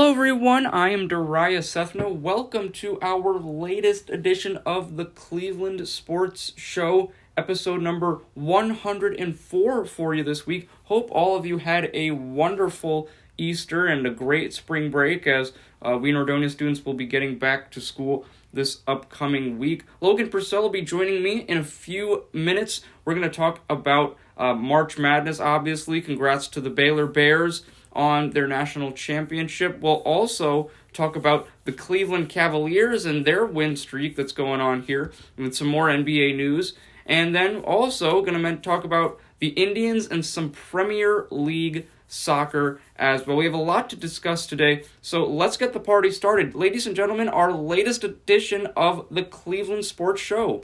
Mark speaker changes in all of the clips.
Speaker 1: Hello everyone, I am Darius Sethna. Welcome to our latest edition of the Cleveland Sports Show, episode number 104 for you this week. Hope all of you had a wonderful Easter and a great spring break as we Nordonia students will be getting back to school this upcoming week. Logan Purcell will be joining me in a few minutes. We're going to talk about March Madness, obviously. Congrats to the Baylor Bears on their national championship. We'll also talk about the Cleveland Cavaliers and their win streak that's going on here with some more NBA news. And then also going to talk about the Indians and some Premier League soccer as well. We have a lot to discuss today, so let's get the party started. Ladies and gentlemen, our latest edition of the Cleveland Sports Show.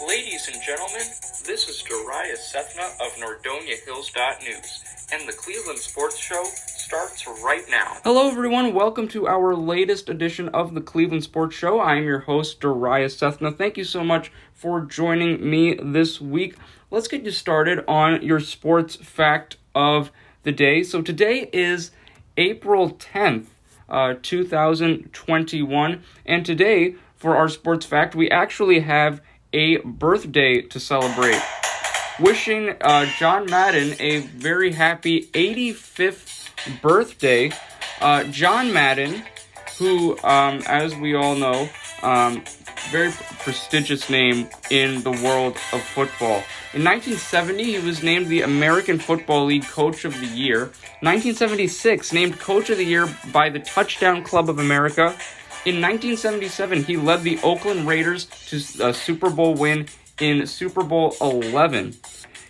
Speaker 1: Ladies and gentlemen, this is Darius Sethna of NordoniaHills.News, and the Cleveland Sports Show starts right now. Hello everyone, welcome to our latest edition of the Cleveland Sports Show. I am your host, Darius Sethna. Thank you so much for joining me this week. Let's get you started on your sports fact of the day. So today is April 10th, 2021, and today, for our sports fact, we actually have a birthday to celebrate. Wishing John Madden a very happy 85th birthday. John Madden, who, as we all know, very prestigious name in the world of football. In 1970, he was named the American Football League Coach of the Year. 1976, named Coach of the Year by the Touchdown Club of America. In 1977, he led the Oakland Raiders to a Super Bowl win in Super Bowl 11.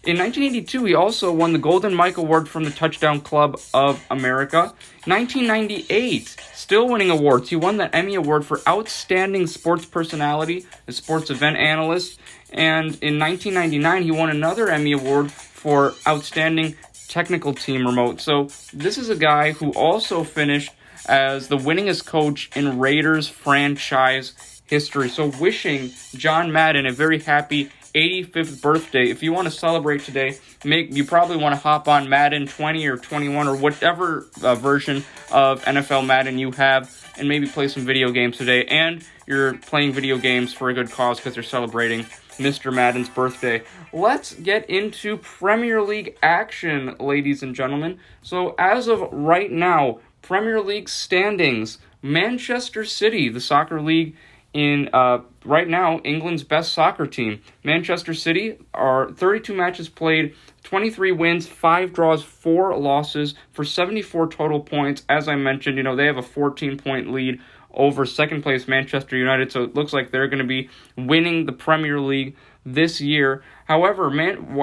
Speaker 1: In 1982, he also won the Golden Mike Award from the Touchdown Club of America. 1998, still winning awards. He won the Emmy Award for Outstanding Sports Personality, a sports event analyst. And in 1999, he won another Emmy Award for Outstanding Technical Team Remote. So this is a guy who also finished as the winningest coach in Raiders franchise history. So wishing John Madden a very happy 85th birthday. If you want to celebrate today, you probably want to hop on Madden 20 or 21 or whatever version of NFL Madden you have and maybe play some video games today. And you're playing video games for a good cause because you're celebrating Mr. Madden's birthday. Let's get into Premier League action, ladies and gentlemen. So as of right now, Premier League standings, Manchester City, the soccer league in right now, England's best soccer team. Manchester City are 32 matches played, 23 wins, 5 draws, 4 losses for 74 total points. As I mentioned, they have a 14-point lead over second place Manchester United, so it looks like they're going to be winning the Premier League this year. However,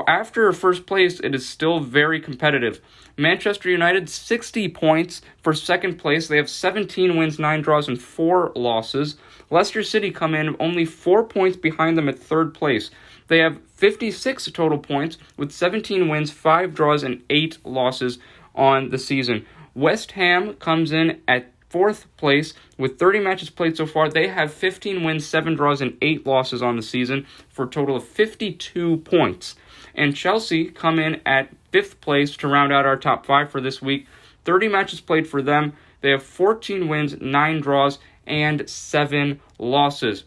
Speaker 1: after first place, it is still very competitive. Manchester United, 60 points for second place. They have 17 wins, 9 draws, and 4 losses. Leicester City come in only 4 points behind them at third place. They have 56 total points with 17 wins, 5 draws, and 8 losses on the season. West Ham comes in at fourth place with 30 matches played so far. They have 15 wins, 7 draws, and 8 losses on the season for a total of 52 points. And Chelsea come in at 5th place to round out our top 5 for this week. 30 matches played for them. They have 14 wins, 9 draws, and 7 losses.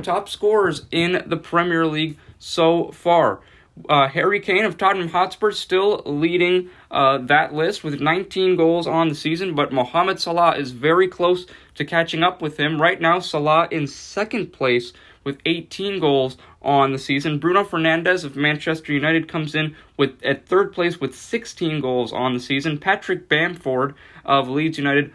Speaker 1: Top scorers in the Premier League so far. Harry Kane of Tottenham Hotspur still leading that list with 19 goals on the season, but Mohamed Salah is very close to catching up with him. Right now, Salah in second place with 18 goals on the season. Bruno Fernandes of Manchester United comes in at third place with 16 goals on the season. Patrick Bamford of Leeds United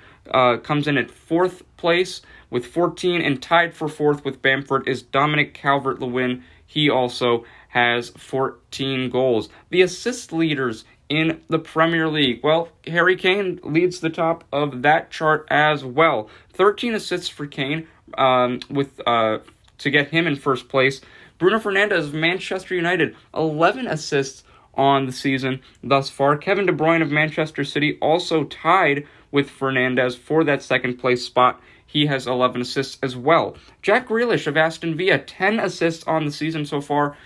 Speaker 1: comes in at fourth place with 14, and tied for fourth with Bamford is Dominic Calvert-Lewin. He also has 14 goals. The assist leaders in the Premier League, well, Harry Kane leads the top of that chart as well. 13 assists for Kane, to get him in first place. Bruno Fernandes of Manchester United, 11 assists on the season thus far. Kevin De Bruyne of Manchester City also tied with Fernandes for that second place spot. He has 11 assists as well. Jack Grealish of Aston Villa, 10 assists on the season so far.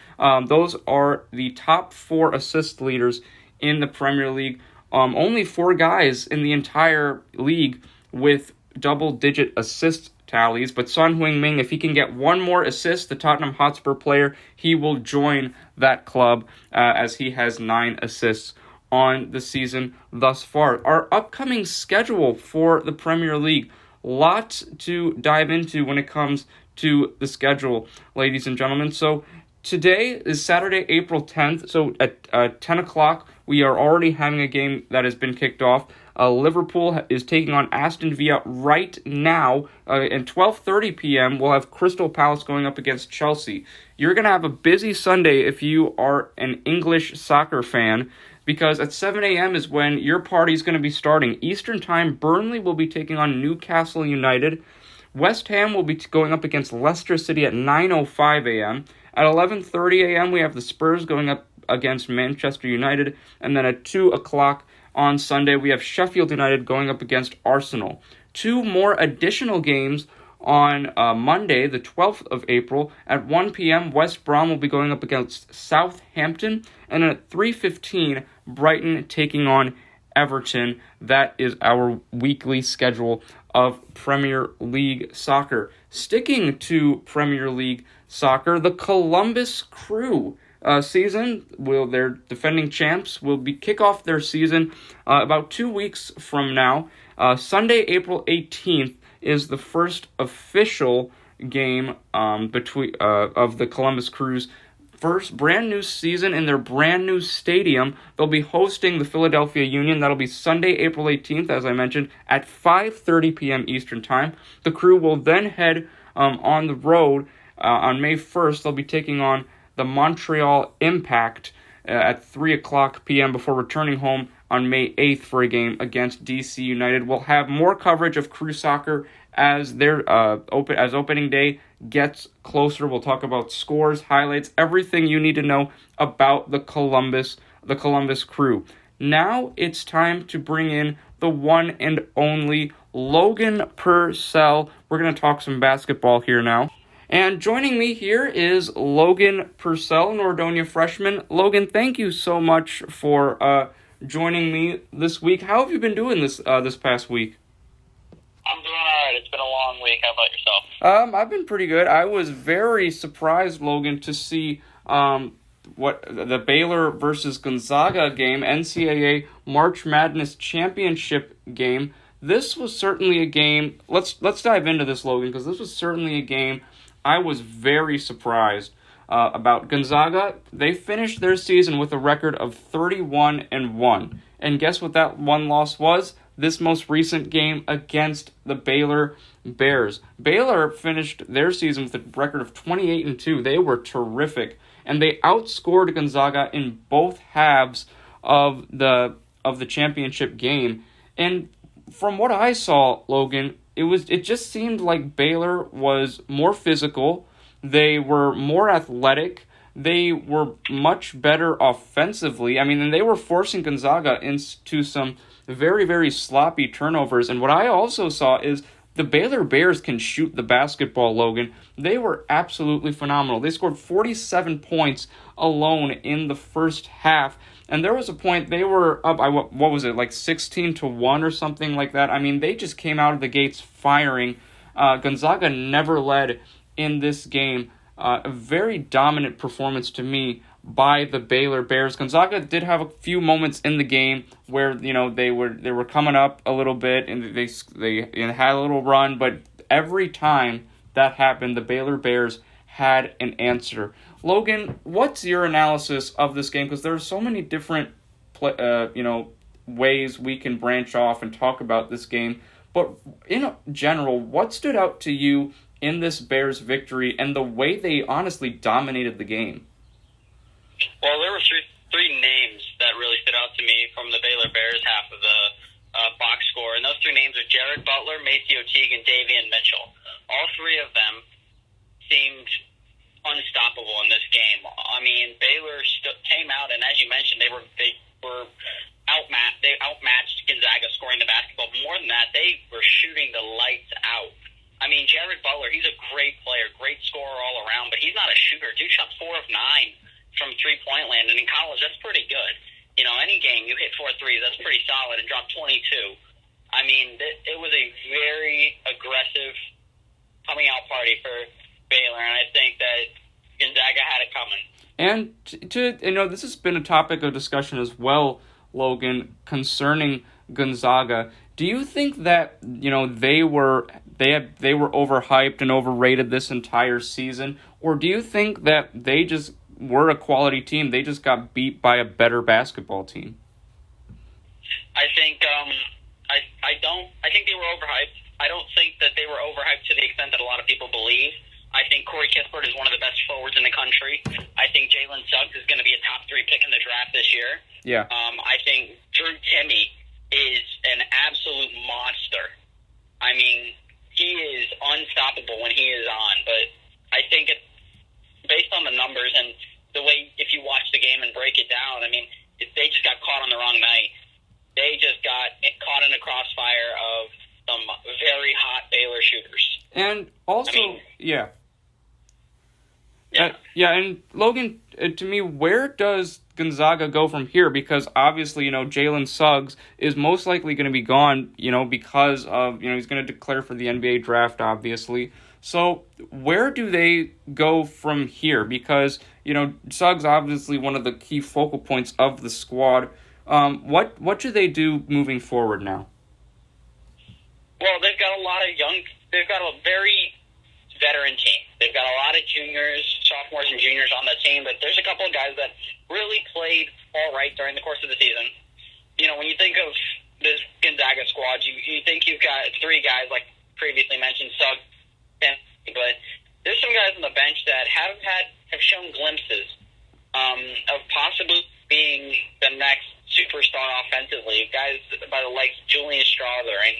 Speaker 1: Those are the top 4 assist leaders in the Premier League. Only 4 guys in the entire league with double-digit assist tallies, but Son Heung-min, if he can get one more assist, the Tottenham Hotspur player, he will join that club as he has 9 assists on the season thus far. Our upcoming schedule for the Premier League, lots to dive into when it comes to the schedule, ladies and gentlemen. So today is Saturday, April 10th. So at 10 o'clock, we are already having a game that has been kicked off. Liverpool is taking on Aston Villa right now. At 12:30 p.m., we'll have Crystal Palace going up against Chelsea. You're going to have a busy Sunday if you are an English soccer fan, because at 7 a.m. is when your party is going to be starting. Eastern Time, Burnley will be taking on Newcastle United. West Ham will be going up against Leicester City at 9:05 a.m. At 11:30 a.m., we have the Spurs going up against Manchester United. And then at 2 o'clock on Sunday, we have Sheffield United going up against Arsenal. 2 more additional games on Monday, the 12th of April. At 1 p.m., West Brom will be going up against Southampton. And then at 3:15, Brighton taking on Everton. That is our weekly schedule of Premier League soccer. Sticking to Premier League soccer, the Columbus Crew season, their defending champs, will kick off their season about 2 weeks from now. Sunday, April 18th, is the first official game between of the Columbus Crew's first brand new season in their brand new stadium. They'll be hosting the Philadelphia Union. That'll be Sunday, April 18th, as I mentioned, at 5:30 p.m. Eastern Time. The Crew will then head on the road on May 1st. They'll be taking on the Montreal Impact at 3 o'clock p.m. before returning home on May 8th for a game against DC United. We'll have more coverage of Crew soccer as their opening day gets closer. We'll talk about scores, highlights, everything you need to know about the Columbus Crew. Now it's time to bring in the one and only Logan Purcell. We're going to talk some basketball here now. And joining me here is Logan Purcell, Nordonia freshman. Logan, thank you so much for joining me this week. How have you been doing this past week?
Speaker 2: I'm doing all right. It's been a long week. How about yourself?
Speaker 1: I've been pretty good. I was very surprised, Logan, to see what the Baylor versus Gonzaga game, NCAA March Madness Championship game. This was certainly a game. Let's dive into this, Logan, because this was certainly a game I was very surprised about. Gonzaga, they finished their season with a record of 31-1. And guess what that one loss was? This most recent game against the Baylor Bears. Baylor finished their season with a record of 28-2. They were terrific, and they outscored Gonzaga in both halves of the championship game. And from what I saw, Logan, it just seemed like Baylor was more physical. They were more athletic. They were much better offensively. I mean, and they were forcing Gonzaga into some very, very sloppy turnovers. And what I also saw is the Baylor Bears can shoot the basketball, Logan. They were absolutely phenomenal. They scored 47 points alone in the first half. And there was a point they were up by, what was it, like 16-1 or something like that. I mean, they just came out of the gates firing. Gonzaga never led in this game. A very dominant performance to me by the Baylor Bears. Gonzaga did have a few moments in the game where, you know, they were coming up a little bit and they had a little run, but every time that happened, the Baylor Bears had an answer. Logan, what's your analysis of this game? Because there are so many different ways we can branch off and talk about this game. But in general, what stood out to you in this Bears victory and the way they honestly dominated the game?
Speaker 2: Well, there were three names that really stood out to me from the Baylor Bears half of the box score, and those three names are Jared Butler, Maceo Teague, and Davian Mitchell. All three of them seemed unstoppable in this game. I mean, Baylor came out, and as you mentioned, they were outmatched. They outmatched Gonzaga scoring the basketball. But more than that, they were shooting the lights out. I mean, Jared Butler, he's a great player, great scorer all around, but he's not a shooter. Dude shot 4 of 9 from three-point land, and in college, that's pretty good. You know, any game you hit 4 threes, that's pretty solid, and dropped 22. I mean, it was a very aggressive coming-out party for Baylor, and I think that Gonzaga had it coming.
Speaker 1: And this has been a topic of discussion as well, Logan, concerning Gonzaga. Do you think that they were overhyped and overrated this entire season, or do you think that they just were a quality team? They just got beat by a better basketball team.
Speaker 2: I think I think they were overhyped. I don't think that they were overhyped to the extent that a lot of people believe. I think Corey Kispert is one of the best forwards in the country. I think Jalen Suggs is going to be a top 3 pick in the draft this year.
Speaker 1: Yeah.
Speaker 2: I think Drew Timme is an absolute monster. I mean, he is unstoppable when he is on. But I think based on the numbers and the way, if you watch the game and break it down, I mean, they just got caught on the wrong night. They just got caught in the crossfire of some very hot Baylor shooters.
Speaker 1: And also,
Speaker 2: Yeah.
Speaker 1: And Logan, to me, where does Gonzaga go from here? Because obviously, Jalen Suggs is most likely going to be gone, because of, he's going to declare for the NBA draft, obviously. So where do they go from here? Because, Suggs obviously one of the key focal points of the squad. What should they do moving forward now?
Speaker 2: Well, they've got a very veteran team. They've got a lot of juniors, sophomores and juniors on the team, but there's a couple of guys that really played all right during the course of the season. When you think of this Gonzaga squad, you think you've got 3 guys, like previously mentioned, Suggs, but there's some guys on the bench that have shown glimpses of possibly being the next superstar offensively. Guys by the likes of Julian Strother and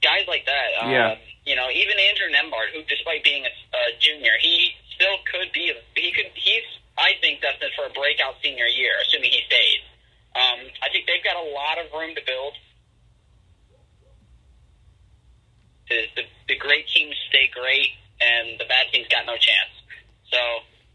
Speaker 2: guys like that.
Speaker 1: Yeah.
Speaker 2: Even Andrew Nembhard, who, despite being a junior, he still could be. He's, I think, destined for a breakout senior year, assuming he stays. I think they've got a lot of room to build. The great teams stay great, and the bad teams got no chance. So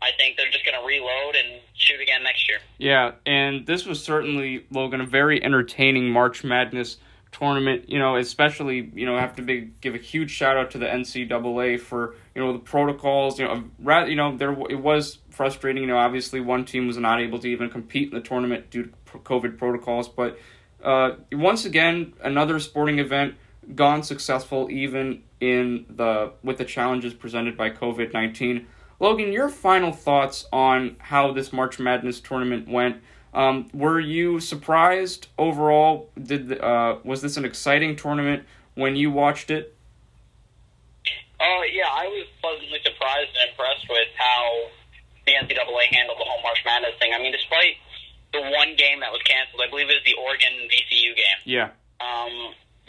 Speaker 2: I think they're just going to reload and shoot again next year.
Speaker 1: Yeah, and this was certainly, Logan, a very entertaining March Madness tournament, especially, have to give a huge shout out to the NCAA for, the protocols, it was frustrating, obviously one team was not able to even compete in the tournament due to COVID protocols, but once again, another sporting event gone successful even with the challenges presented by COVID-19. Logan, your final thoughts on how this March Madness tournament went. Were you surprised overall? Was this an exciting tournament when you watched it?
Speaker 2: Yeah, I was pleasantly surprised and impressed with how the NCAA handled the whole March Madness thing. I mean, despite the one game that was canceled, I believe it was the Oregon-VCU game.
Speaker 1: Yeah.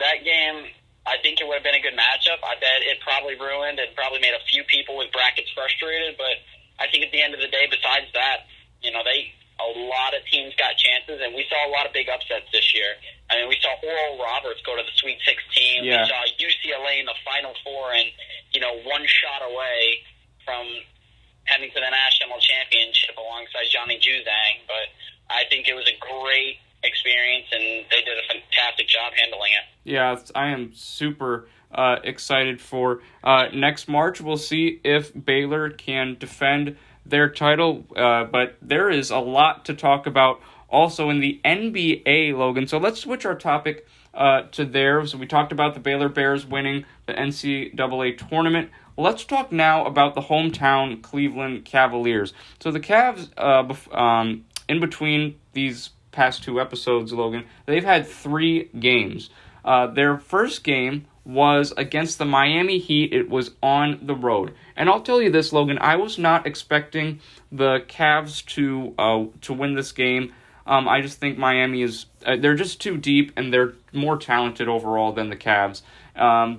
Speaker 2: That game, I think it would have been a good matchup. I bet it probably ruined and probably made a few people with brackets frustrated, but I think at the end of the day, besides that, a lot of teams got chances, and we saw a lot of big upsets this year. I mean, we saw Oral Roberts go to the Sweet 16.
Speaker 1: Yeah.
Speaker 2: We saw UCLA in the Final Four and, one shot away from heading to the national championship alongside Johnny Juzang. But I think it was a great experience, and they did a fantastic job handling it.
Speaker 1: Yeah, I am super excited for next March. We'll see if Baylor can defend their title, but there is a lot to talk about also in the NBA, Logan. So let's switch our topic to there. So we talked about the Baylor Bears winning the NCAA tournament. Let's talk now about the hometown Cleveland Cavaliers. So the Cavs, in between these past 2 episodes, Logan, they've had 3 games. Their first game was against the Miami Heat. It was on the road. And I'll tell you this, Logan, I was not expecting the Cavs to win this game. I just think Miami is they're just too deep, and they're more talented overall than the Cavs.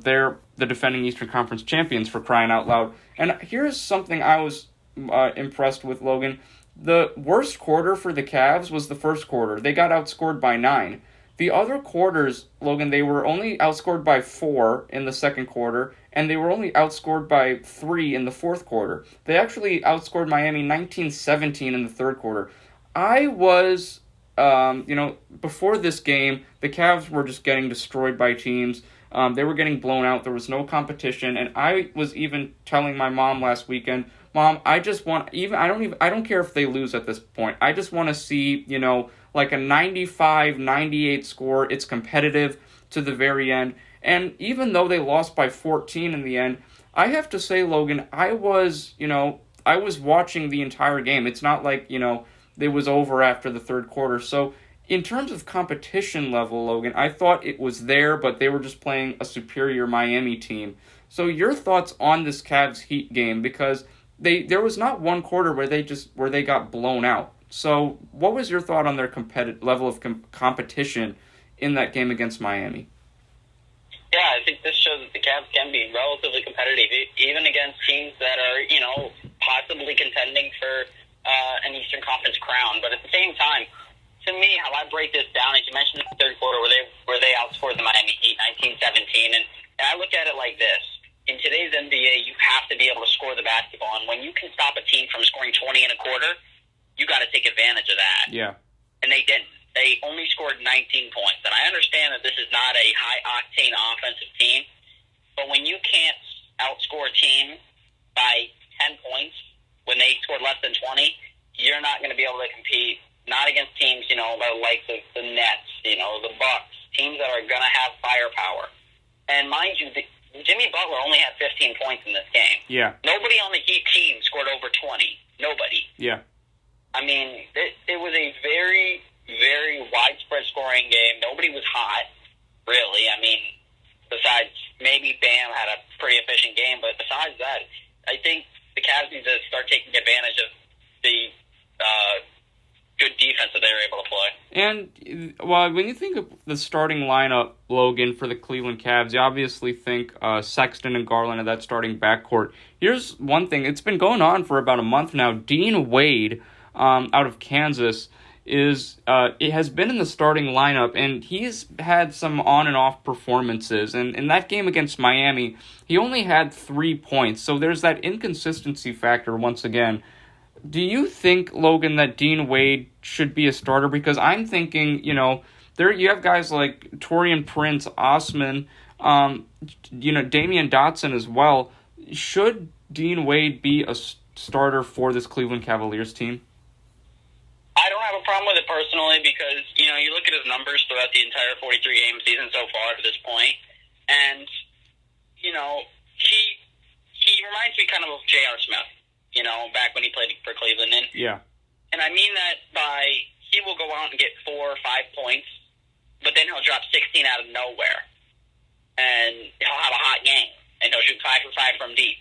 Speaker 1: They're the defending Eastern Conference champions, for crying out loud. And here's something I was impressed with, Logan. The worst quarter for the Cavs was the first quarter. They got outscored by 9. The other quarters, Logan, they were only outscored by 4 in the second quarter, and they were only outscored by 3 in the fourth quarter. They actually outscored Miami 19-17 in the third quarter. I was, before this game, the Cavs were just getting destroyed by teams. They were getting blown out. There was no competition, and I was even telling my mom last weekend, Mom, I don't care if they lose at this point. I just want to see, like a 95-98 score. It's competitive to the very end. And even though they lost by 14 in the end, I have to say, Logan, I was watching the entire game. It's not like, it was over after the third quarter. So in terms of competition level, Logan, I thought it was there, but they were just playing a superior Miami team. So your thoughts on this Cavs Heat game, because there was not one quarter where they got blown out. So what was your thought on their level of competition in that game against Miami?
Speaker 2: Yeah, I think this shows that the Cavs can be relatively competitive, even against teams that are, possibly contending for an Eastern Conference crown. But at the same time, to me, how I break this down, as you mentioned in the third quarter, where they outscored the Miami Heat 19-17, and I look at it like this. In today's NBA, you have to be able to score the basketball, and when you can stop a team from scoring 20 in a quarter, you got to take advantage of that.
Speaker 1: Yeah.
Speaker 2: And they didn't. They only scored 19 points. And I understand that this is not a high-octane offensive team, but when you can't outscore a team by 10 points when they scored less than 20, you're not going to be able to compete, not against teams, like the Nets, the Bucks, teams that are going to have firepower. And mind you, Jimmy Butler only had 15 points in this game.
Speaker 1: Yeah.
Speaker 2: Nobody on the Heat team scored over 20. Nobody.
Speaker 1: Yeah.
Speaker 2: I mean, it was a very, very widespread scoring game. Nobody was hot, really. I mean, besides maybe Bam had a pretty efficient game, but besides that, I think the Cavs need to start taking advantage of the good defense that they were able to play.
Speaker 1: And, when you think of the starting lineup, Logan, for the Cleveland Cavs, you obviously think Sexton and Garland are that starting backcourt. Here's one thing. It's been going on for about a month now. Dean Wade, out of Kansas, it has been in the starting lineup, and he's had some on and off performances. And in that game against Miami, he only had 3 points. So there's that inconsistency factor once again. Do you think, Logan, that Dean Wade should be a starter? Because I'm thinking, there you have guys like Taurean Prince, Osman, Damian Dotson as well. Should Dean Wade be a starter for this Cleveland Cavaliers team?
Speaker 2: I don't have a problem with it personally because, you look at his numbers throughout the entire 43-game season so far to this point, and, he reminds me kind of J.R. Smith. Back when he played for Cleveland. And I mean that by he will go out and get 4 or 5 points, but then he'll drop 16 out of nowhere. And he'll have a hot game, and he'll shoot 5 for 5 from deep.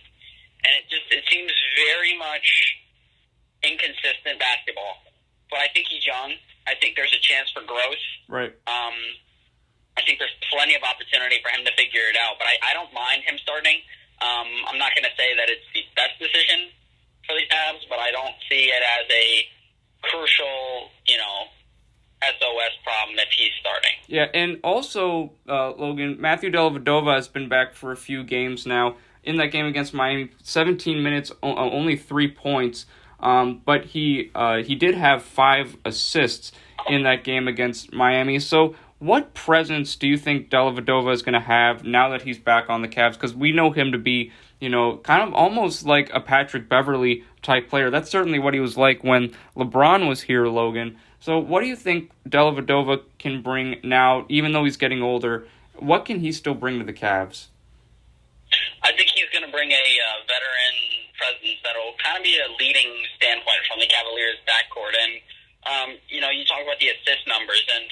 Speaker 2: And it seems very much inconsistent basketball. But I think he's young. I think there's a chance for growth.
Speaker 1: Right.
Speaker 2: I think there's plenty of opportunity for him to figure it out. But I don't mind him starting. I'm not going to say that it's the best decision for the Cavs, but I don't see it as a crucial, SOS problem if he's starting.
Speaker 1: Yeah, and also, Logan, Matthew Dellavedova has been back for a few games now. In that game against Miami, 17 minutes, only 3 points, but he did have 5 assists in that game against Miami. So what presence do you think Dellavedova is going to have now that he's back on the Cavs? Because we know him to be, kind of almost like a Patrick Beverley type player. That's certainly what he was like when LeBron was here, Logan. So what do you think Dellavedova can bring now, even though he's getting older? What can he still bring to the Cavs?
Speaker 2: I think he's going to bring a veteran presence that will kind of be a leading standpoint from the Cavaliers' backcourt. And, you talk about the assist numbers, and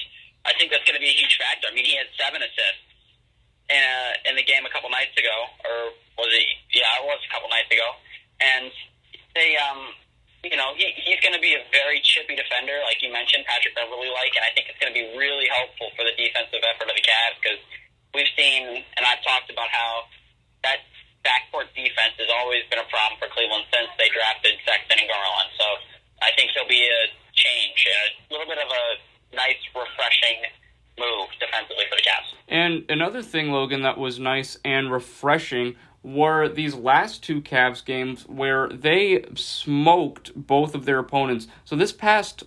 Speaker 2: I think that's going to be a huge factor. I mean, he had 7 assists in the game a couple nights ago, or was it? Yeah, it was a couple nights ago, and they, he's going to be a very chippy defender, like you mentioned, Patrick Beverly-like, and I think it's going to be really helpful for the defensive effort of the Cavs because we've seen, and I've talked about how that backcourt defense has always been a problem for Cleveland since they drafted Sexton and Garland. So I think there'll be a change, a little bit of a nice, refreshing move defensively for the Cavs.
Speaker 1: And another thing, Logan, that was nice and refreshing were these last two Cavs games where they smoked both of their opponents. So this past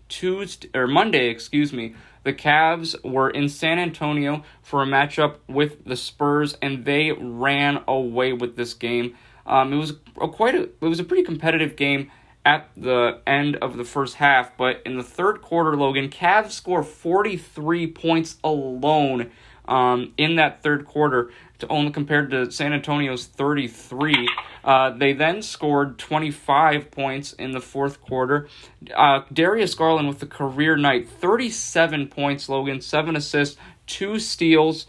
Speaker 1: Tuesday or Monday, the Cavs were in San Antonio for a matchup with the Spurs, and they ran away with this game. It was a pretty competitive game at the end of the first half, but in the third quarter, Logan, Cavs score 43 points alone in that third quarter, to only compared to San Antonio's 33. They then scored 25 points in the fourth quarter. Darius Garland with the career night, 37 points, Logan, 7 assists, 2 steals.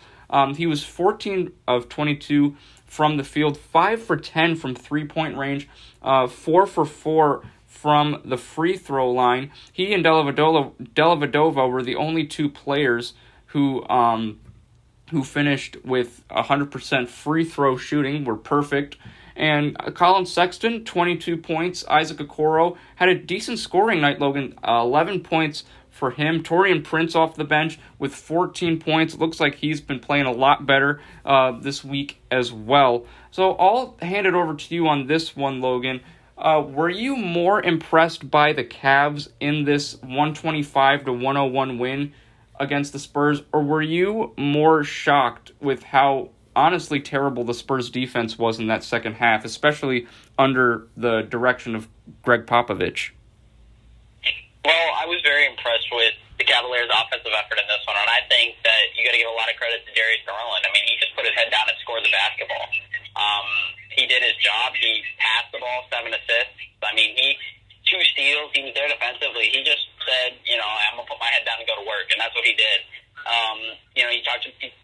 Speaker 1: He was 14 of 22 from the field, 5 for 10 from three-point range, 4 for 4 from the free throw line. He and Dellavedova were the only two players who finished with 100% free throw shooting, were perfect. And Colin Sexton, 22 points. Isaac Okoro had a decent scoring night, Logan, 11 points for him. Taurean Prince off the bench with 14 points. It looks like he's been playing a lot better this week as well. So I'll hand it over to you on this one, Logan. Were you more impressed by the Cavs in this 125-101 win against the Spurs, or were you more shocked with how honestly terrible the Spurs defense was in that second half, especially under the direction of Greg Popovich?
Speaker 2: Well, I was very impressed with the Cavaliers' offensive effort in this one, and I think that you got to give a lot of credit to Darius Garland. I mean, he just put his head down and scored the basketball. He did his job. He passed the ball, 7 assists. I mean, 2 steals. He was there defensively. He just said, I'm going to put my head down and go to work, and that's what he did.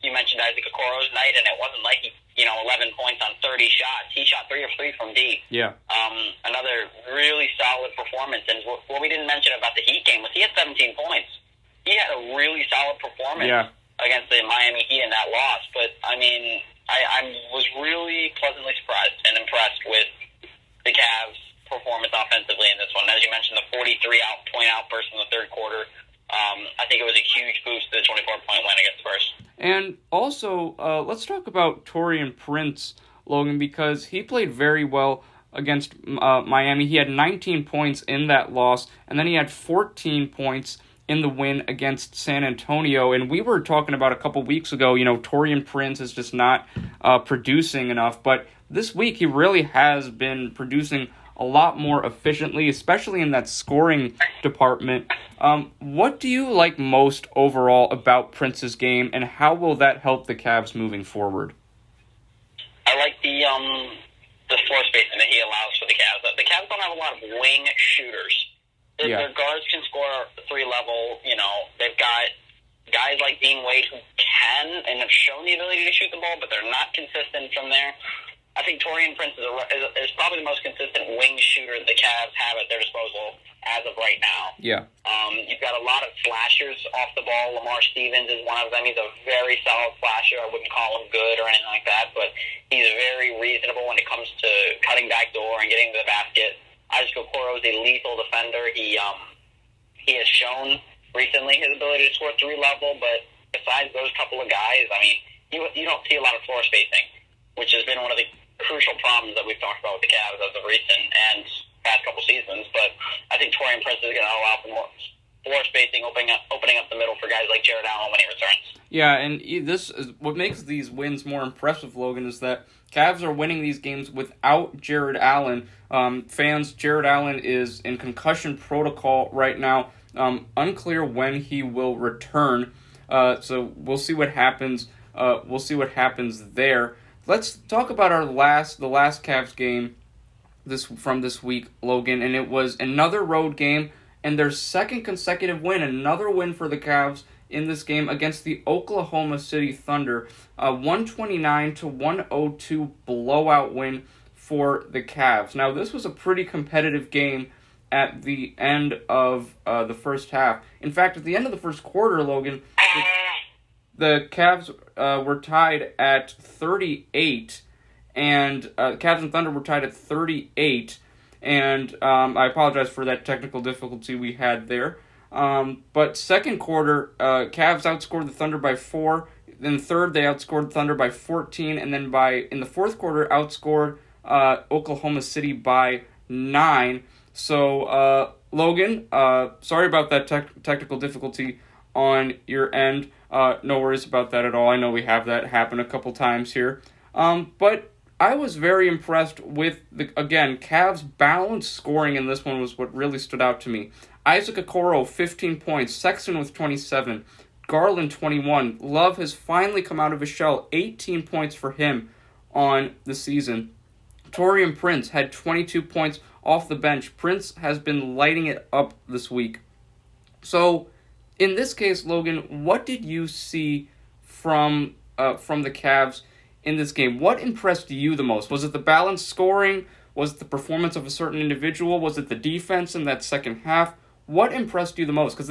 Speaker 2: You mentioned Isaac Okoro's night, and it wasn't like he, 11 points on 30 shots. He shot 3 of 3 from deep.
Speaker 1: Yeah.
Speaker 2: Another really solid performance. And what we didn't mention about the Heat game was he had 17 points. He had a really solid performance against the Miami Heat in that loss. But, I mean, I was really pleasantly surprised and impressed with the Cavs' performance offensively in this one. As you mentioned, the 43-point outburst in the third quarter. I think it was a huge boost to the 24-point win against the Spurs.
Speaker 1: And also, let's talk about Taurean Prince, Logan, because he played very well against Miami. He had 19 points in that loss, and then he had 14 points in the win against San Antonio. And we were talking about a couple weeks ago, Taurean Prince is just not producing enough. But this week, he really has been producing a lot more efficiently, especially in that scoring department. What do you like most overall about Prince's game, and how will that help the Cavs moving forward?
Speaker 2: I like the floor spacing that he allows for the Cavs. The Cavs don't have a lot of wing shooters. Their guards can score 3-level. They've got guys like Dean Wade who can and have shown the ability to shoot the ball, but they're not consistent from there. I think Taurean Prince is probably the most consistent wing shooter the Cavs have at their disposal as of right now.
Speaker 1: Yeah.
Speaker 2: You've got a lot of slashers off the ball. Lamar Stevens is one of them. He's a very solid slasher. I wouldn't call him good or anything like that, but he's very reasonable when it comes to cutting back door and getting to the basket. Isaac Okoro is a lethal defender. He has shown recently his ability to score 3-level, but besides those couple of guys, I mean, you don't see a lot of floor spacing, which has been one of the crucial problems that we've talked about with the Cavs as of recent and past couple seasons. But I think Taurean Prince is going to allow for more floor spacing, opening up the middle for guys like Jared Allen when he returns. Yeah,
Speaker 1: and this is what makes these wins more impressive, Logan, is that Cavs are winning these games without Jared Allen. Jared Allen is in concussion protocol right now. Unclear when he will return. So we'll see what happens. There. Let's talk about the last Cavs game from this week, Logan, and it was another road game and their second consecutive win, another win for the Cavs in this game against the Oklahoma City Thunder. 129-102 blowout win for the Cavs. Now, this was a pretty competitive game at the end of the first half. In fact, at the end of the first quarter, Logan, the Cavs were tied at 38, and Cavs and Thunder were tied at 38, and I apologize for that technical difficulty we had there. But second quarter, Cavs outscored the Thunder by 4. Then third, they outscored the Thunder by 14, and then in the fourth quarter, outscored Oklahoma City by 9. So, Logan, sorry about that technical difficulty on your end. No worries about that at all. I know we have that happen a couple times here. But I was very impressed with, Cavs' balanced scoring in this one was what really stood out to me. Isaac Okoro, 15 points. Sexton with 27. Garland, 21. Love has finally come out of his shell. 18 points for him on the season. Taurean Prince had 22 points off the bench. Prince has been lighting it up this week. So, in this case, Logan, what did you see from the Cavs in this game? What impressed you the most? Was it the balanced scoring? Was it the performance of a certain individual? Was it the defense in that second half? What impressed you the most? Because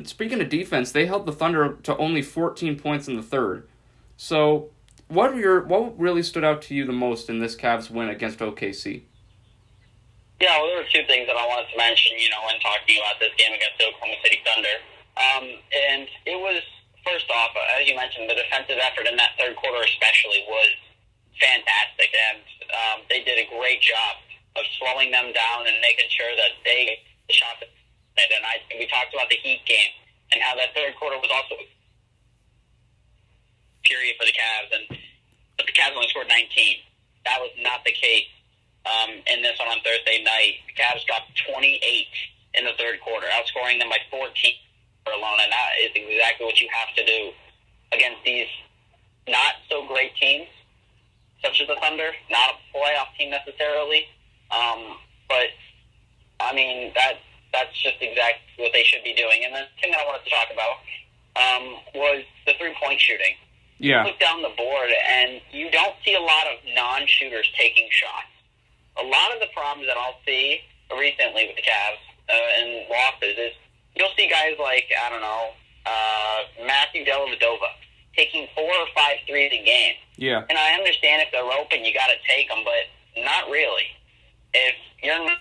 Speaker 1: speaking of defense, they held the Thunder to only 14 points in the third. So, what really stood out to you the most in this Cavs win against OKC?
Speaker 2: Yeah, well, there were two things that I wanted to mention, when talking about this game against the Oklahoma City Thunder. And it was, first off, as you mentioned, the defensive effort in that third quarter especially was fantastic. And they did a great job of slowing them down and making sure that they shot it. And we talked about the Heat game and how that third quarter was also a period for the Cavs. But the Cavs only scored 19. That was not the case in this one on Thursday night. The Cavs dropped 28 in the third quarter, outscoring them by 14 alone, and that is exactly what you have to do against these not-so-great teams, such as the Thunder, not a playoff team necessarily, but, I mean, that's just exactly what they should be doing. And the thing that I wanted to talk about was the three-point shooting.
Speaker 1: Yeah.
Speaker 2: You look down the board, and you don't see a lot of non-shooters taking shots. A lot of the problems that I'll see recently with the Cavs and losses is you'll see guys like, Matthew Dellavedova taking 4 or 5 threes a game.
Speaker 1: Yeah.
Speaker 2: And I understand if they're open, you got to take them, but not really. If you're not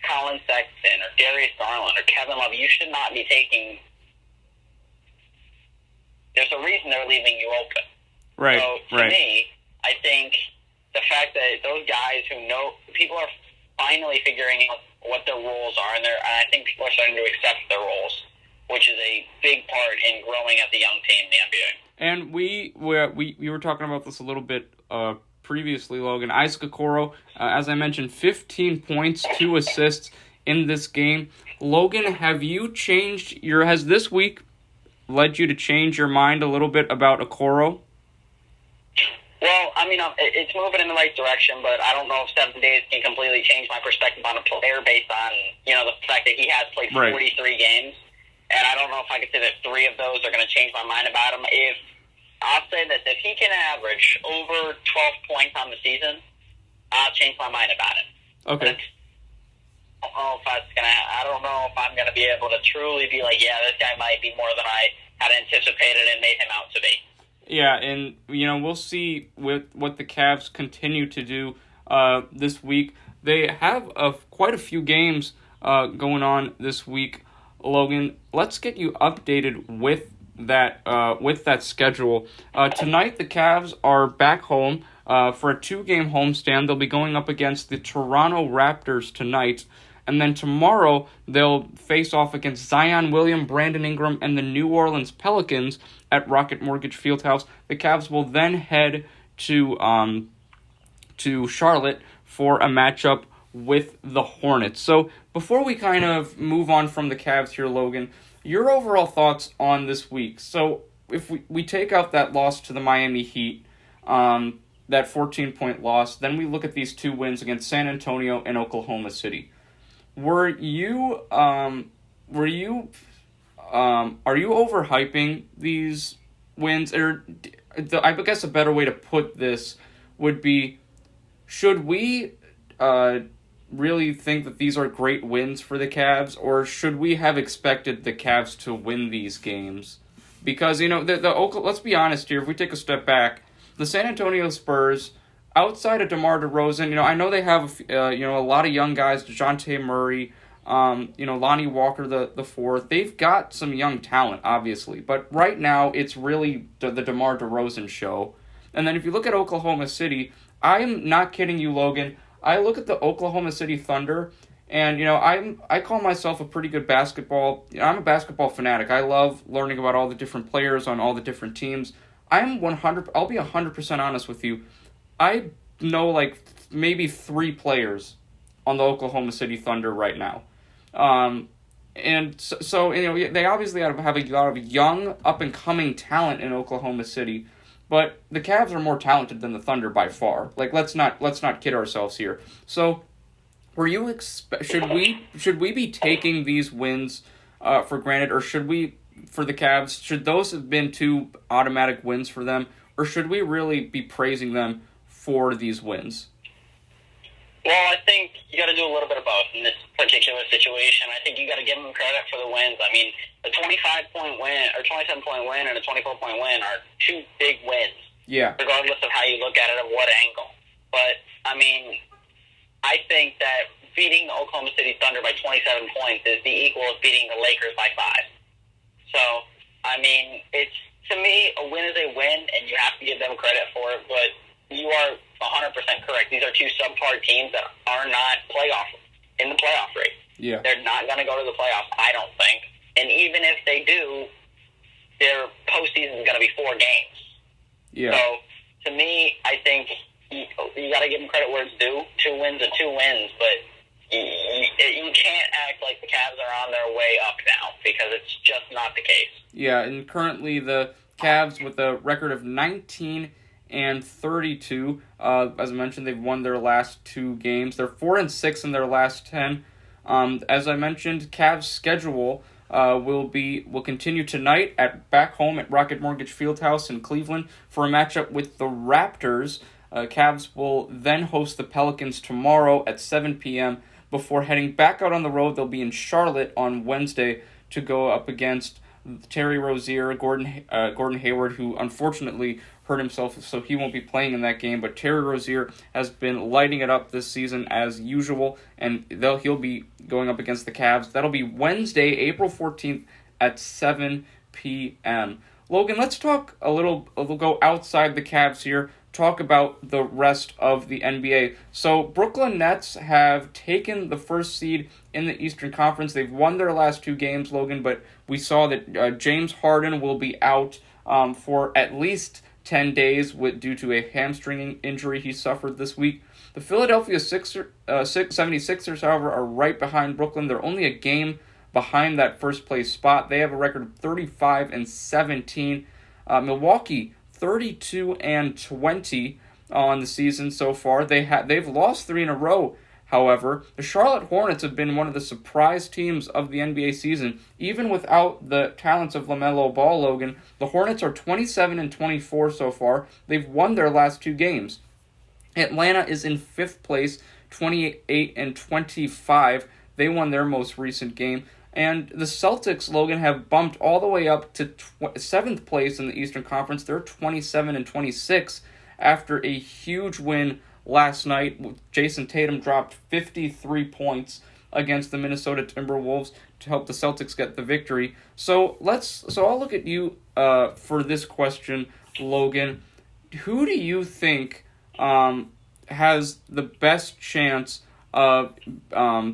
Speaker 2: Colin Sexton or Darius Garland or Kevin Love, you should not be taking. There's a reason they're leaving you open.
Speaker 1: Right.
Speaker 2: So to me, I think the fact that those guys who know, people are finally figuring out what their roles are, and I think people are starting to accept their roles, which is a big part in growing as a young team in the NBA.
Speaker 1: And we were talking about this a little bit previously, Logan. Isaac Okoro, as I mentioned, 15 points, 2 assists in this game. Logan, has this week led you to change your mind a little bit about Okoro?
Speaker 2: Well, I mean, it's moving in the right direction, but I don't know if 7 days can completely change my perspective on a player based on, the fact that he has played 43 games. And I don't know if I could say that 3 of those are going to change my mind about him. I'll say this, if he can average over 12 points on the season, I'll change my mind about it.
Speaker 1: Okay.
Speaker 2: I don't know if I'm going to be able to truly be like, yeah, this guy might be more than I had anticipated and made him out to be.
Speaker 1: Yeah, and, we'll see with what the Cavs continue to do this week. They have quite a few games going on this week. Logan, let's get you updated with that schedule. Tonight, the Cavs are back home for a 2-game homestand. They'll be going up against the Toronto Raptors tonight. And then tomorrow, they'll face off against Zion William, Brandon Ingram, and the New Orleans Pelicans at Rocket Mortgage Fieldhouse. The Cavs will then head to Charlotte for a matchup with the Hornets. So before we kind of move on from the Cavs here, Logan, your overall thoughts on this week. So if we take out that loss to the Miami Heat, that 14-point loss, then we look at these 2 wins against San Antonio and Oklahoma City. Were you are you overhyping these wins? Or I guess a better way to put this would be, should we really think that these are great wins for the Cavs, or should we have expected the Cavs to win these games? Because, let's be honest here, if we take a step back, the San Antonio Spurs, outside of DeMar DeRozan, I know they have, a lot of young guys, DeJounte Murray, Lonnie Walker the fourth. They've got some young talent, obviously, but right now it's really the DeMar DeRozan show. And then if you look at Oklahoma City, I'm not kidding you, Logan. I look at the Oklahoma City Thunder, and I call myself a pretty good basketball. I'm a basketball fanatic. I love learning about all the different players on all the different teams. I'll be 100% honest with you. I know like maybe 3 players on the Oklahoma City Thunder right now. And so they obviously have a lot of young, up-and-coming talent in Oklahoma City, but the Cavs are more talented than the Thunder by far. Like, let's not kid ourselves here. So, should we be taking these wins for granted, or should we, for the Cavs, should those have been 2 automatic wins for them, or should we really be praising them for these wins?
Speaker 2: Well, I think you got to do a little bit of both in this particular situation. I think you got to give them credit for the wins. I mean, a 25-point win or 27-point win and a 24-point win are 2 big wins.
Speaker 1: Yeah.
Speaker 2: Regardless of how you look at it, of what angle. But I mean, I think that beating the Oklahoma City Thunder by 27 points is the equal of beating the Lakers by 5. So, I mean, to me, a win is a win, and you have to give them credit for it. But you are 100% correct. These are 2 subpar teams that are not in the playoff race.
Speaker 1: Yeah.
Speaker 2: They're not going to go to the playoffs, I don't think. And even if they do, their postseason is going to be 4 games.
Speaker 1: Yeah.
Speaker 2: So, to me, I think you got to give them credit where it's due. 2 wins are 2 wins, but you can't act like the Cavs are on their way up now, because it's just not the case.
Speaker 1: Yeah, and currently the Cavs, with a record of 19 and 32. As I mentioned, they've won their last 2 games. They're 4-6 in their last 10. As I mentioned, Cavs' schedule will continue tonight back home at Rocket Mortgage Fieldhouse in Cleveland for a matchup with the Raptors. Cavs will then host the Pelicans tomorrow at 7 p.m. before heading back out on the road. They'll be in Charlotte on Wednesday to go up against Terry Rozier, Gordon Hayward, who unfortunately hurt himself, so he won't be playing in that game. But Terry Rozier has been lighting it up this season as usual, and he'll be going up against the Cavs. That'll be Wednesday, April 14th at 7 p.m. Logan, let's talk we'll go outside the Cavs here, talk about the rest of the NBA. So Brooklyn Nets have taken the first seed in the Eastern Conference. They've won their last 2 games, Logan, but we saw that James Harden will be out for at least 10 days due to a hamstring injury he suffered this week. The Philadelphia 76ers, however, are right behind Brooklyn. They're only a game behind that first place spot. They have a record of 35-17. Milwaukee 32-20 on the season so far. They've lost 3 in a row. However, the Charlotte Hornets have been one of the surprise teams of the NBA season. Even without the talents of LaMelo Ball, Logan, the Hornets are 27-24 so far. They've won their last 2 games. Atlanta is in 5th place, 28-25. They won their most recent game. And the Celtics, Logan, have bumped all the way up to 7th place in the Eastern Conference. They're 27-26 after a huge win last night. Jason Tatum dropped 53 points against the Minnesota Timberwolves to help the Celtics get the victory. So I'll look at you for this question, Logan. Who do you think has the best chance of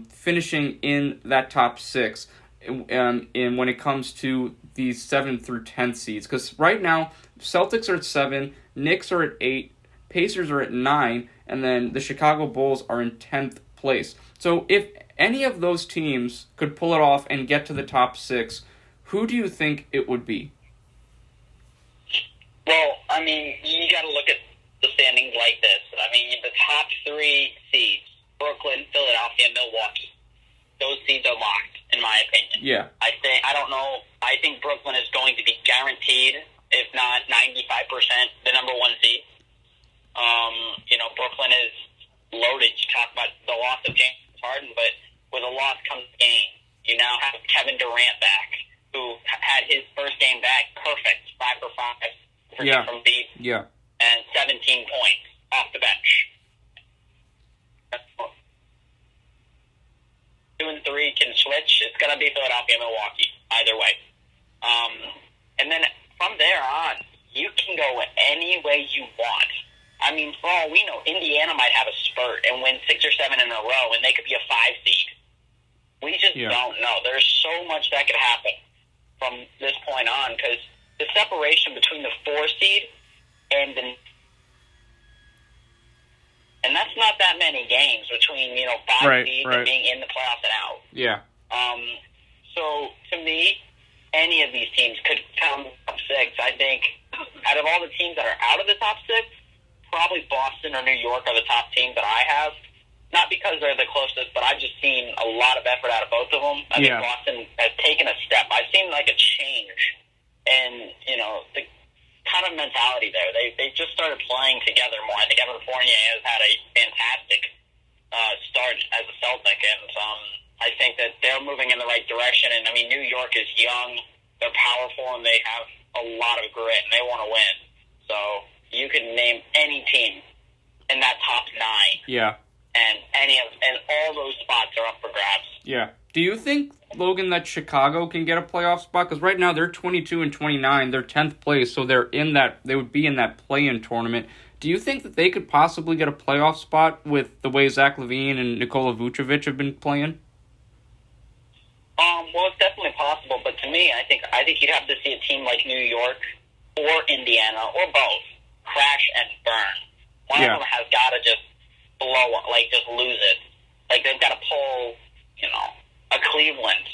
Speaker 1: finishing in that top 6 in when it comes to the 7 through 10 seeds? Because right now, Celtics are at 7, Knicks are at 8, Pacers are at 9, and then the Chicago Bulls are in 10th place. So if any of those teams could pull it off and get to the top 6, who do you think it would be?
Speaker 2: Well, I mean, you got to look at the standings like this. I mean, the top 3 seeds, Brooklyn, Philadelphia, Milwaukee. Those seeds are locked, in my opinion.
Speaker 1: Yeah.
Speaker 2: I don't know. I I think Brooklyn is going to be guaranteed, if not 95%, the number one seed. Brooklyn is loaded. You talk about the loss of James Harden, but with a loss comes gain. You now have Kevin Durant back, who had his first game back perfect, 5 for 5 from deep, and 17 points off the bench. 2 and 3 can switch. It's going to be Philadelphia, Milwaukee, either way. And then from there on, you can go any way you want. I mean, for all we know, Indiana might have a spurt and win 6 or 7 in a row, and they could be a 5 seed. We just don't know. There's so much that could happen from this point on, because the separation between the 4 seed and that's not that many games between 5 seeds and being in the playoffs and out.
Speaker 1: Yeah.
Speaker 2: So to me, any of these teams could come top 6. I think out of all the teams that are out of the top 6, probably Boston or New York are the top teams that I have. Not because they're the closest, but I've just seen a lot of effort out of both of them. I think Boston has taken a step. I've seen like a change in, the kind of mentality there. They just started playing together more. I think Evan Fournier has had a fantastic start as a Celtic, and I think that they're moving in the right direction. And, I mean, New York is young, they're powerful, and they have a lot of grit, and they want to win. So you can name any team in that top 9.
Speaker 1: Yeah.
Speaker 2: And all those spots are up for grabs.
Speaker 1: Yeah. Do you think, Logan, that Chicago can get a playoff spot? Because right now they're 22 and 29, they're 10th place, so they would be in that play-in tournament. Do you think that they could possibly get a playoff spot with the way Zach LaVine and Nikola Vucevic have been playing?
Speaker 2: Well, it's definitely possible, but to me, I think you'd have to see a team like New York or Indiana or both crash and burn. One of them has got to just just lose it. Like, they've got to pull, a Cleveland,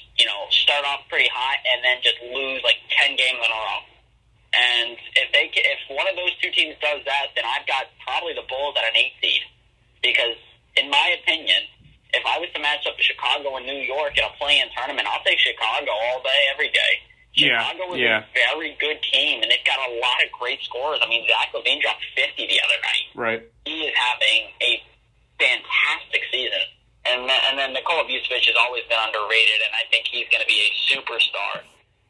Speaker 2: start off pretty hot and then just lose 10 games in a row. And if one of those two teams does that, then I've got probably the Bulls at an 8 seed. Because, in my opinion, if I was to match up Chicago and New York in a play-in tournament, I'll take Chicago all day, every day. Chicago is a very good team, and they've got a lot of great scorers. I mean, Zach LaVine dropped 50 the other night.
Speaker 1: Right.
Speaker 2: He is having a fantastic season. And then Nikola Vucevic has always been underrated, and I think he's going to be a superstar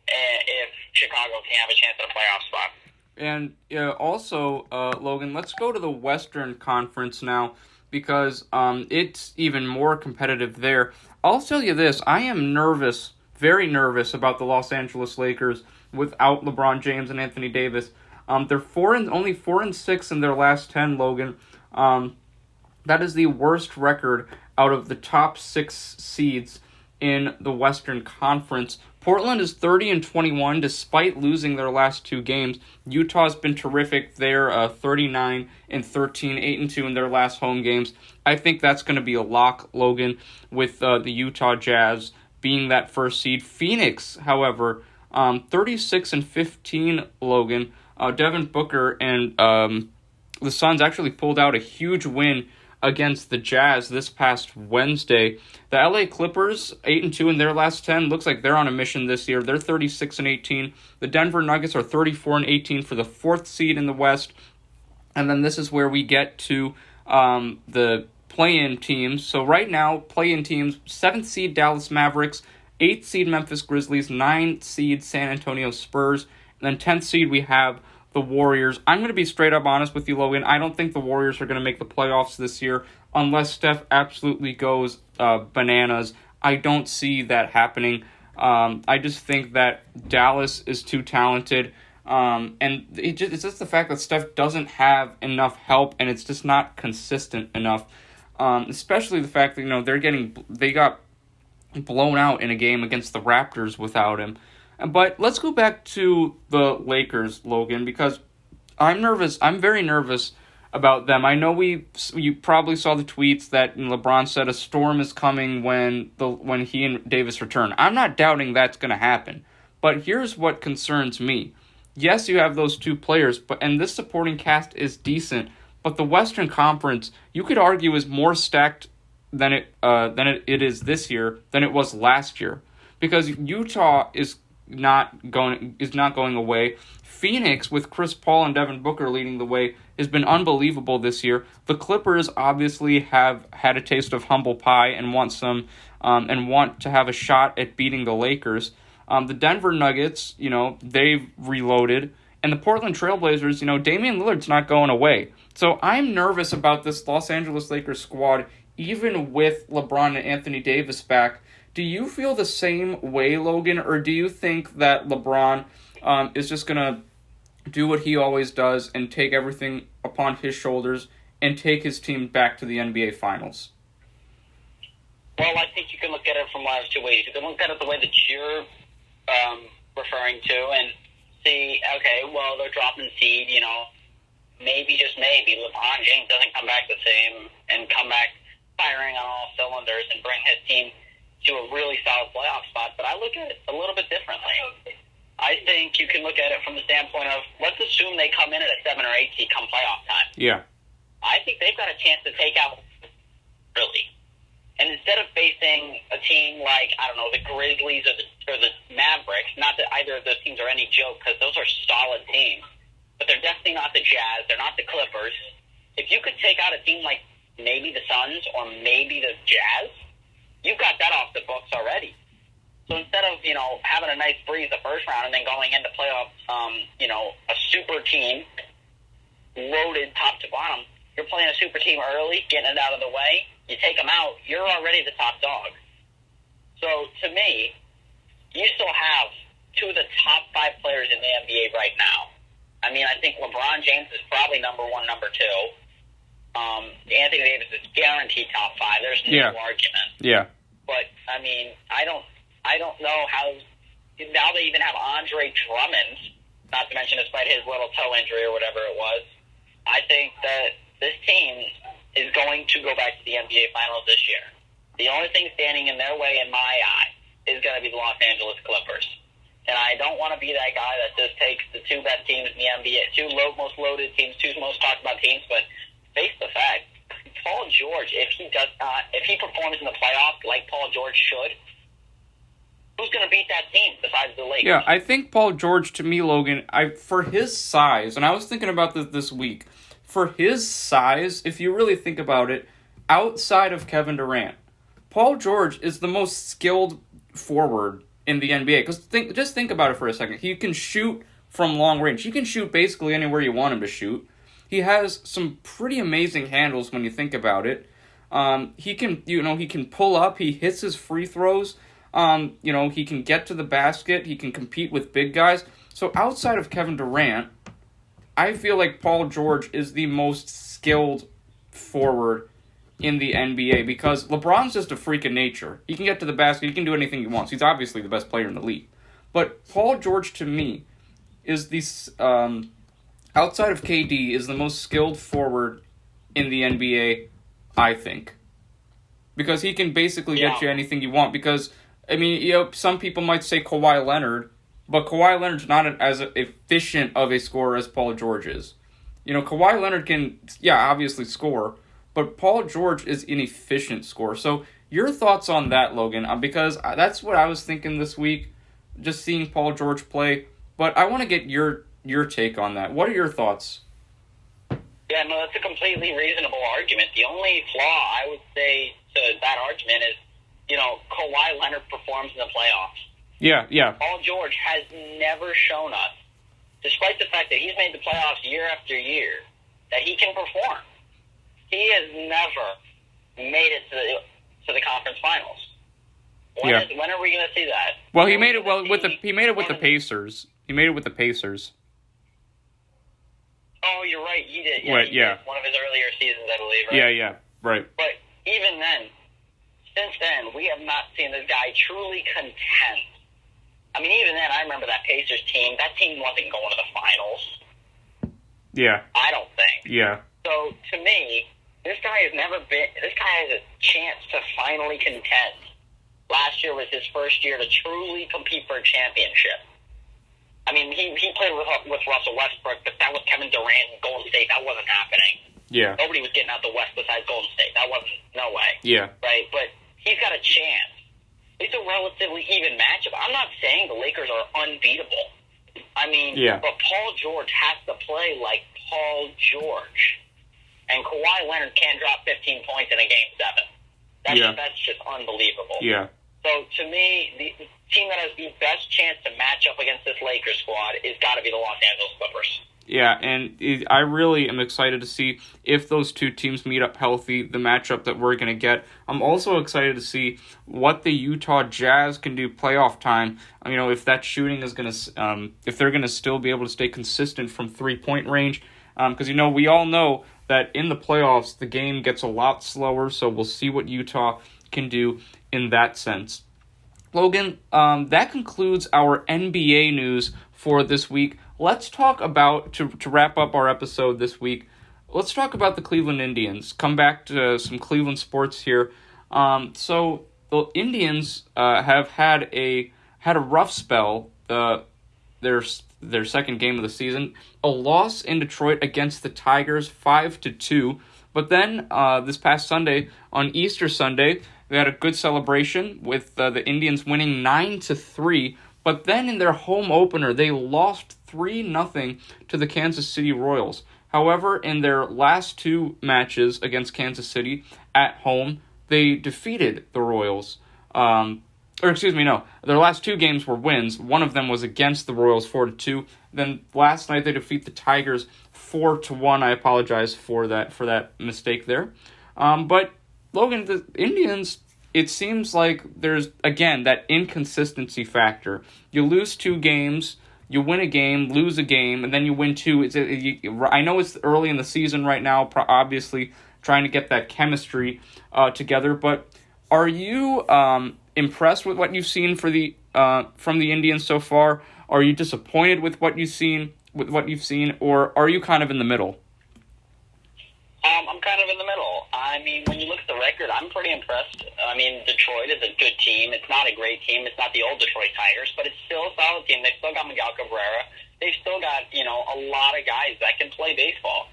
Speaker 2: if Chicago can have a chance at a playoff spot.
Speaker 1: And also, Logan, let's go to the Western Conference now, because it's even more competitive there. I'll tell you this, I am nervous, very nervous about the Los Angeles Lakers without LeBron James and Anthony Davis. They're only 4-6 in their last 10, Logan. That is the worst record out of the top 6 seeds in the Western Conference. Portland is 30-21 despite losing their last 2 games. Utah's been terrific. They're 39-13, 8-2 in their last home games. I think that's going to be a lock, Logan, with the Utah Jazz being that first seed. Phoenix, however, 36-15, Logan. Devin Booker and the Suns actually pulled out a huge win against the Jazz this past Wednesday. The LA Clippers, 8-2 in their last 10. Looks like they're on a mission this year. They're 36-18. The Denver Nuggets are 34-18 for the 4th seed in the West. And then this is where we get to the play-in teams. So right now, play-in teams, 7th seed Dallas Mavericks, 8th seed Memphis Grizzlies, 9th seed San Antonio Spurs, and then 10th seed we have the Warriors. I'm going to be straight up honest with you, Logan. I don't think the Warriors are going to make the playoffs this year unless Steph absolutely goes bananas. I don't see that happening. I just think that Dallas is too talented. And it's just the fact that Steph doesn't have enough help, and it's just not consistent enough. Especially the fact that they got blown out in a game against the Raptors without him. But let's go back to the Lakers, Logan, because I'm nervous. I'm very nervous about them. I know you probably saw the tweets that LeBron said a storm is coming when he and Davis return. I'm not doubting that's going to happen. But here's what concerns me. Yes, you have those 2 players, and this supporting cast is decent. But the Western Conference, you could argue, is more stacked than it is this year than it was last year, because Utah is not going away. Phoenix, with Chris Paul and Devin Booker leading the way, has been unbelievable this year. The Clippers obviously have had a taste of humble pie and want to have a shot at beating the Lakers. The Denver Nuggets, they've reloaded. And the Portland Trailblazers, Damian Lillard's not going away. So I'm nervous about this Los Angeles Lakers squad, even with LeBron and Anthony Davis back. Do you feel the same way, Logan, or do you think that LeBron is just going to do what he always does and take everything upon his shoulders and take his team back to the NBA Finals?
Speaker 2: Well, I think you can look at it from one of two ways. You can look at it the way that you're referring to and see, okay, well, they're dropping seed, maybe, just maybe, LeBron James doesn't come back the same and come back firing on all cylinders and bring his team to a really solid playoff spot. But I look at it a little bit differently. I think you can look at it from the standpoint of, let's assume they come in at a 7 or 8 seed come playoff time.
Speaker 1: Yeah.
Speaker 2: I think they've got a chance to take out really. And instead of facing a team like, I don't know, the Grizzlies or the Mavericks, not that either of those teams are any joke because those are solid teams, but they're definitely not the Jazz, they're not the Clippers. If you could take out a team like maybe the Suns or maybe the Jazz, you've got that off the books already. So instead of, having a nice breeze the first round and then going into playoffs, a super team, loaded top to bottom, you're playing a super team early, getting it out of the way, you take them out, you're already the top dog. So to me, you still have two of the top 5 players in the NBA right now. I mean, I think LeBron James is probably number 1, number 2. Anthony Davis is guaranteed top 5. There's no argument.
Speaker 1: Yeah.
Speaker 2: But I mean, I don't know how now they even have Andre Drummond, not to mention despite his little toe injury or whatever it was. I think that this team is going to go back to the NBA Finals this year. The only thing standing in their way, in my eye, is going to be the Los Angeles Clippers. And I don't want to be that guy that just takes the 2 best teams in the NBA, 2 most loaded teams, 2 most talked about teams, but face the fact, Paul George, if he performs in the playoffs like Paul George should, who's going to beat that team besides the Lakers?
Speaker 1: Yeah, I think Paul George, to me, Logan, for his size, and I was thinking about this week, for his size, if you really think about it, outside of Kevin Durant, Paul George is the most skilled forward in the NBA. Because just think about it for a second. He can shoot from long range. He can shoot basically anywhere you want him to shoot. He has some pretty amazing handles when you think about it. He can pull up. He hits his free throws. He can get to the basket. He can compete with big guys. So outside of Kevin Durant, I feel like Paul George is the most skilled forward in the NBA because LeBron's just a freak of nature. He can get to the basket. He can do anything he wants. He's obviously the best player in the league. But Paul George, to me, is the outside of KD, is the most skilled forward in the NBA, I think. Because he can basically get you anything you want. Because, I mean, some people might say Kawhi Leonard, but Kawhi Leonard's not as efficient of a scorer as Paul George is. Kawhi Leonard can, obviously score, but Paul George is an efficient scorer. So your thoughts on that, Logan? Because that's what I was thinking this week, just seeing Paul George play. But I want to get your take on that. What are your thoughts?
Speaker 2: Yeah, no, that's a completely reasonable argument. The only flaw I would say to that argument is, Kawhi Leonard performs in the playoffs.
Speaker 1: Yeah.
Speaker 2: Paul George has never shown us, despite the fact that he's made the playoffs year after year, that he can perform. He has never made it to the conference finals. When are we going to see that?
Speaker 1: Well, he made it with the Pacers. He made it with the Pacers.
Speaker 2: Oh, you're right. He did.
Speaker 1: Right,
Speaker 2: he did. One of his earlier seasons, I believe. Right?
Speaker 1: Yeah. Right.
Speaker 2: But even then, since then, we have not seen this guy truly content. I mean, even then, I remember that Pacers team. That team wasn't going to the finals.
Speaker 1: Yeah.
Speaker 2: I don't think.
Speaker 1: Yeah.
Speaker 2: So, to me, this guy has a chance to finally contend. Last year was his first year to truly compete for a championship. I mean, he played with Russell Westbrook, but that was Kevin Durant and Golden State. That wasn't happening.
Speaker 1: Yeah.
Speaker 2: Nobody was getting out the West besides Golden State. That wasn't, no way.
Speaker 1: Yeah.
Speaker 2: Right? But he's got a chance it's a relatively even matchup. I'm not saying the Lakers are unbeatable. I mean, but Paul George has to play like Paul George. And Kawhi Leonard can't drop 15 points in a Game 7. That's just unbelievable.
Speaker 1: Yeah.
Speaker 2: So, to me, the team that has the best chance to match up against this Lakers squad is got to be the Los Angeles Clippers.
Speaker 1: Yeah, and I really am excited to see if those two teams meet up healthy, the matchup that we're going to get. I'm also excited to see what the Utah Jazz can do playoff time. You know, if that shooting is going to, if they're going to still be able to stay consistent from 3-point range. Because, we all know that in the playoffs, the game gets a lot slower, so we'll see what Utah can do in that sense. Logan, that concludes our NBA news for this week. Let's talk about, to wrap up our episode this week, let's talk about the Cleveland Indians. Come back to some Cleveland sports here. So the Indians have had a rough spell. Their second game of the season, a loss in Detroit against the Tigers, 5-2. But then this past Sunday, on Easter Sunday, they had a good celebration with the Indians winning 9-3. But then in their home opener, they lost 3-0 to the Kansas City Royals. However, in their last two matches against Kansas City at home, they defeated the Royals. Their last two games were wins. One of them was against the Royals, 4-2. Then last night they defeat the Tigers 4-1. I apologize for that mistake there. But Logan, the Indians, it seems like there's again that inconsistency factor. You lose two games, you win a game, lose a game, and then you win two. I know it's early in the season right now, obviously trying to get that chemistry together. But are you impressed with what you've seen from the Indians so far? Are you disappointed with what you've seen, or are you kind of in the middle?
Speaker 2: I'm kind of in the middle. I mean, when you look at the record, I'm pretty impressed. I mean, Detroit is a good team. It's not a great team. It's not the old Detroit Tigers, but it's still a solid team. They've still got Miguel Cabrera. They've still got, a lot of guys that can play baseball.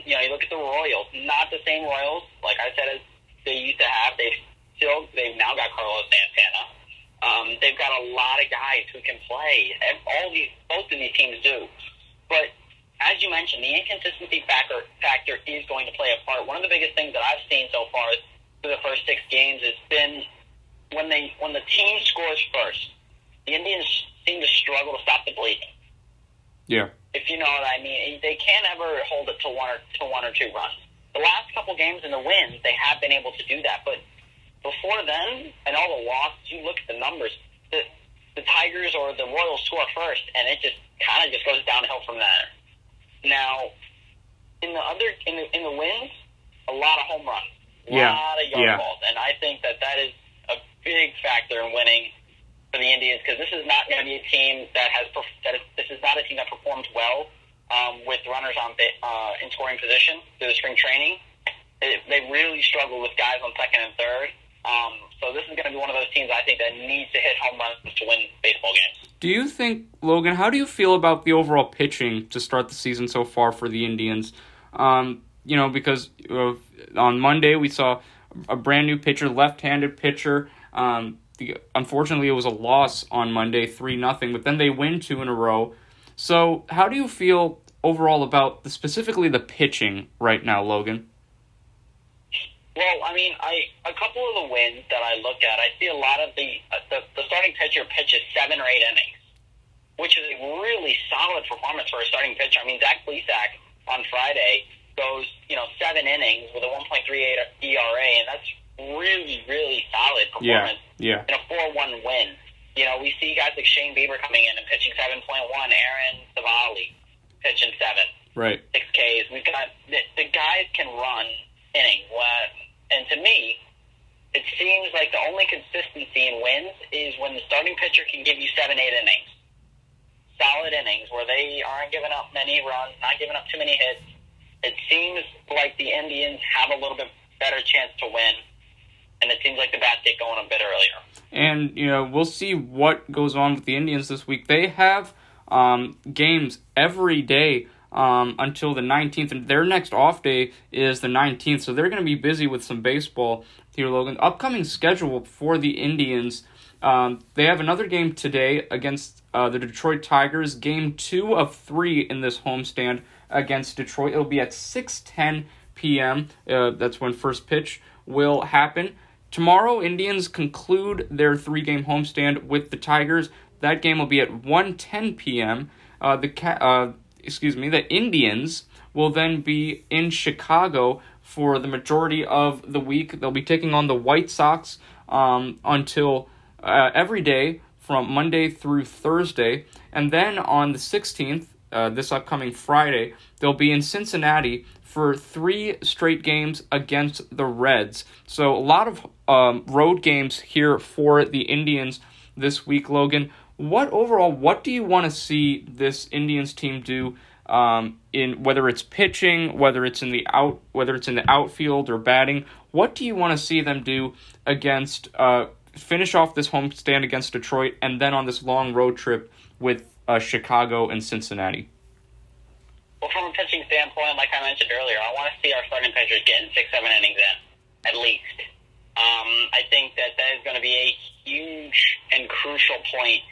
Speaker 2: You look at the Royals, not the same Royals, like I said, as they used to have. They've now got Carlos Santana. They've got a lot of guys who can play. Both of these teams do. But as you mentioned, the inconsistency factor is going to play a part. One of the biggest things that I've seen so far through the first 6 games has been when the team scores first, the Indians seem to struggle to stop the bleeding.
Speaker 1: Yeah.
Speaker 2: If you know what I mean, they can't ever hold it to one or two runs. The last couple games in the wins, they have been able to do that, but before then, and all the losses, you look at the numbers, the Tigers or the Royals score first, and it just kind of goes downhill from there. Now, in the wins, a lot of home runs, a lot of yard balls, and I think that is a big factor in winning for the Indians, because this is not going to be a team this is not a team that performed well with runners in scoring position through the spring training. They really struggle with guys on second and third. So this is going to be one of those teams I think that needs to hit home runs to win baseball games.
Speaker 1: Do you think, Logan, how do you feel about the overall pitching to start the season so far for the Indians? Because on Monday we saw a brand new pitcher, left-handed pitcher. Unfortunately, it was a loss on Monday, 3-0, but then they win 2 in a row. So how do you feel overall about specifically the pitching right now, Logan?
Speaker 2: Well, I mean, a couple of the wins that I look at, I see a lot of the starting pitcher pitches 7 or 8 innings, which is a really solid performance for a starting pitcher. I mean, Zach Plesac on Friday goes, 7 innings with a 1.38 ERA, and that's really, really solid performance in a 4-1 win. We see guys like Shane Bieber coming in and pitching 7.1, Aaron Savali pitching 7,
Speaker 1: right,
Speaker 2: 6 Ks. We've got the guys can run innings. And to me, it seems like the only consistency in wins is when the starting pitcher can give you 7-8 innings. Solid innings where they aren't giving up many runs, not giving up too many hits. It seems like the Indians have a little bit better chance to win, and it seems like the bats get going a bit earlier.
Speaker 1: And, we'll see what goes on with the Indians this week. They have games every day until the 19th, and their next off day is the 19th, so they're going to be busy with some baseball here, Logan. Upcoming schedule for the Indians, they have another game today against the Detroit Tigers, game 2 of 3 in this homestand against Detroit. It'll be at 6:10 p.m. That's when first pitch will happen. Tomorrow, Indians conclude their 3-game homestand with the Tigers. That game will be at 1:10 p.m. The Indians will then be in Chicago for the majority of the week. They'll be taking on the White Sox until every day from Monday through Thursday. And then on the 16th, this upcoming Friday, they'll be in Cincinnati for 3 straight games against the Reds. So a lot of road games here for the Indians this week, Logan. What do you want to see this Indians team do in whether it's pitching, whether it's in the outfield or batting? What do you want to see them do against finish off this homestand against Detroit and then on this long road trip with Chicago and Cincinnati?
Speaker 2: Well, from a pitching standpoint, like I mentioned earlier, I want to see our starting pitchers getting 6-7 innings in, at least. I think that is going to be a huge and crucial point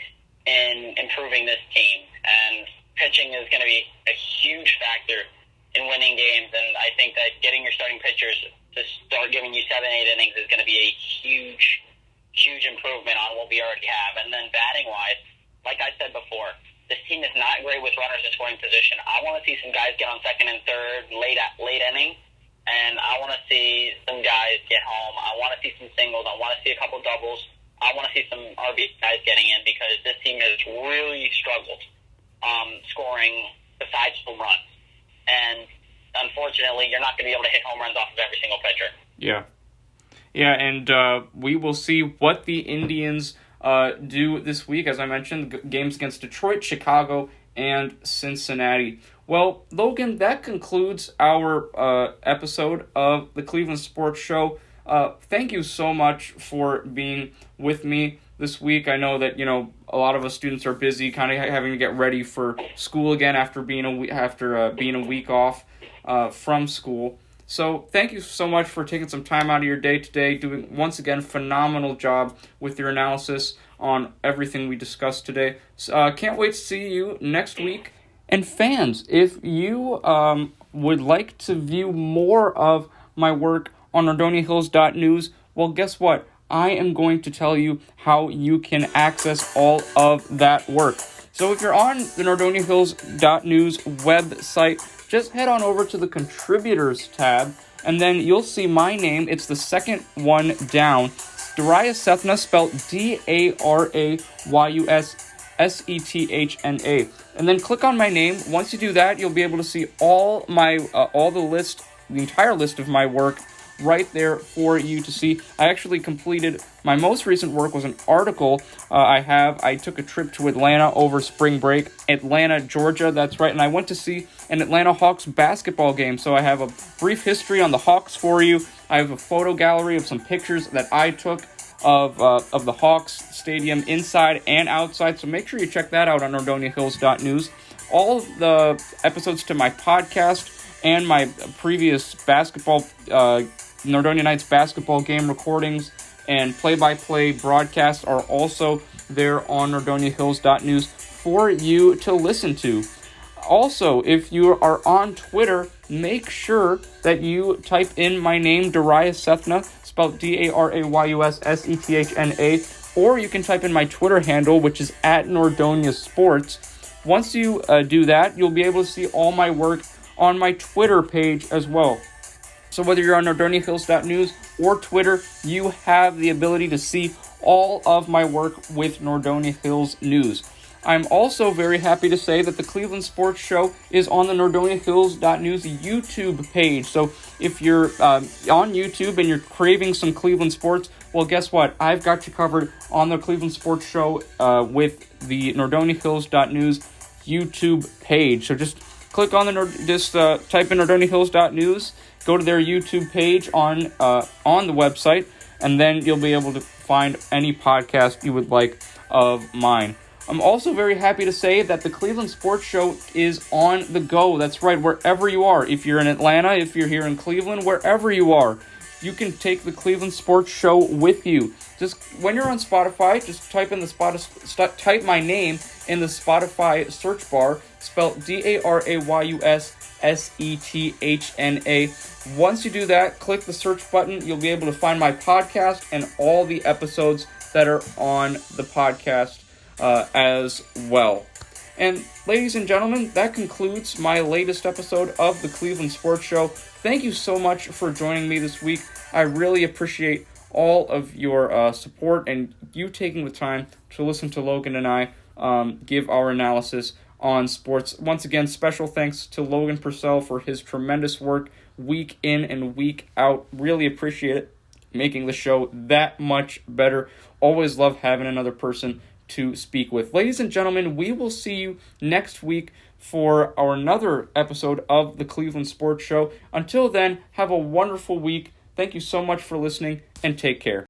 Speaker 2: in improving this team. And pitching is going to be a huge factor in winning games. And I think that getting your starting pitchers to start giving you 7-8 innings is going to be a huge, huge improvement on what we already have. And then batting-wise, like I said before, this team is not great with runners in scoring position. I want to see some guys get on second and third late inning, and I want to see some guys get home. I want to see some singles. I want to see a couple doubles. I want to see some RB guys getting in because this team has really struggled scoring besides home runs. And unfortunately, you're not going to be able to hit home runs off of every single pitcher.
Speaker 1: Yeah, and we will see what the Indians do this week. As I mentioned, games against Detroit, Chicago, and Cincinnati. Well, Logan, that concludes our episode of the Cleveland Sports Show. Thank you so much for being with me this week. I know that a lot of us students are busy, kind of having to get ready for school again after being a week off from school. So thank you so much for taking some time out of your day today, doing, once again, phenomenal job with your analysis on everything we discussed today. Can't wait to see you next week. And fans, if you would like to view more of my work on NordoniaHills.News, well, guess what? I am going to tell you how you can access all of that work. So if you're on the NordoniaHills.News website, just head on over to the Contributors tab, and then you'll see my name. It's the second one down. Darius Sethna, spelled Dayussethna. And then click on my name. Once you do that, you'll be able to see all the entire list of my work right there for you to see. I actually completed, my most recent work was an article I took a trip to Atlanta over spring break. Atlanta, Georgia, that's right. And I went to see an Atlanta Hawks basketball game. So I have a brief history on the Hawks for you. I have a photo gallery of some pictures that I took of the Hawks stadium inside and outside. So make sure you check that out on NordoniaHills.News. All of the episodes to my podcast and my previous basketball Nordonia Knights basketball game recordings and play-by-play broadcasts are also there on NordoniaHills.News for you to listen to. Also, if you are on Twitter, make sure that you type in my name, Darius Sethna, spelled Dayussethna, or you can type in my Twitter handle, which is @NordoniaSports. Once you do that, you'll be able to see all my work on my Twitter page as well. So whether you're on NordoniaHills.News or Twitter, you have the ability to see all of my work with Nordonia Hills News. I'm also very happy to say that the Cleveland Sports Show is on the NordoniaHills.News YouTube page. So if you're on YouTube and you're craving some Cleveland sports, well, guess what? I've got you covered on the Cleveland Sports Show with the NordoniaHills.News YouTube page. So just click on type in NordoniaHills.News, go to their YouTube page on the website, and then you'll be able to find any podcast you would like of mine. I'm also very happy to say that the Cleveland Sports Show is on the go. That's right, wherever you are. If you're in Atlanta, if you're here in Cleveland, wherever you are, you can take the Cleveland Sports Show with you. Just when you're on Spotify, just type my name in the Spotify search bar, spelled DARAYUSSETHNA. Once you do that, click the search button. You'll be able to find my podcast and all the episodes that are on the podcast as well. And ladies and gentlemen, that concludes my latest episode of the Cleveland Sports Show. Thank you so much for joining me this week. I really appreciate all of your support and you taking the time to listen to Logan and I give our analysis on sports. Once again, special thanks to Logan Purcell for his tremendous work week in and week out. Really appreciate it, making the show that much better. Always love having another person to speak with. Ladies and gentlemen, we will see you next week for our another episode of the Cleveland Sports Show. Until then, have a wonderful week. Thank you so much for listening, and take care.